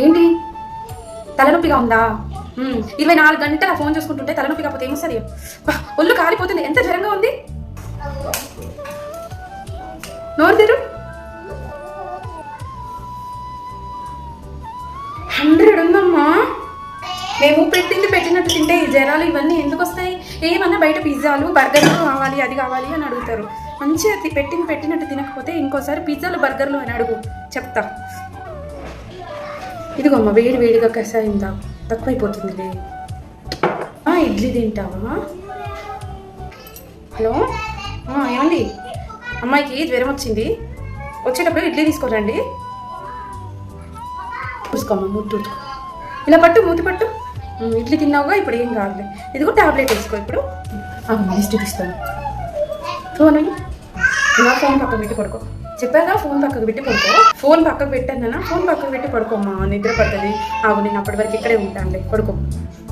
ఏంటి తలనొప్పిగా ఉందా? 24 గంటల ఫోన్ చూసుకుంటుంటే తలనొప్పి కాకపోతే ఏమొస్తుంది? ఒళ్ళు కాలిపోతుంది. ఎంత జ్వరంగా ఉంది? నోరు తెరు. 100 ఉందమ్మా. మేము పెట్టినట్టు తింటే ఈ జ్వరాలు ఇవన్నీ ఎందుకు వస్తాయి? ఏమన్నా బయట పిజ్జాలు బర్గర్లు కావాలి, అది కావాలి అని అడుగుతారు. మంచిగా పెట్టినట్టు తినకపోతే ఇంకోసారి పిజ్జాలు బర్గర్లు అని అడుగు, చెప్తా. ఇదిగోమ్మ వేడిగా కషాయిందా, తక్కువైపోతుందిలే. ఇడ్లీ తింటావా? హలో, ఏమండి? అమ్మాయికి జ్వరం వచ్చింది, వచ్చేటప్పుడు ఇడ్లీ తీసుకోరండి. చూసుకోమ్మా, మూతి చూసుకో, ఇలా పట్టు, మూతి పట్టు. ఇడ్లీ తిన్నావుగా, ఇప్పుడు ఏం కావాలి. ఇదిగో టాబ్లెట్ వేసుకో. ఇప్పుడు లిస్ట్ తీస్తాను. ఫోన్ ఇలా ఫోన్ పక్కకు పెట్టి పడుకో. చెప్పాగా ఫోన్ పక్కకు పెట్టి పడుకో. ఫోన్ పక్కకు పెట్టాను, ఫోన్ పక్కకు పెట్టి పడుకోమ్మా, నిద్ర పడుతుంది. నేను అప్పటి వరకు ఇక్కడే ఉంటానులే, పడుకో.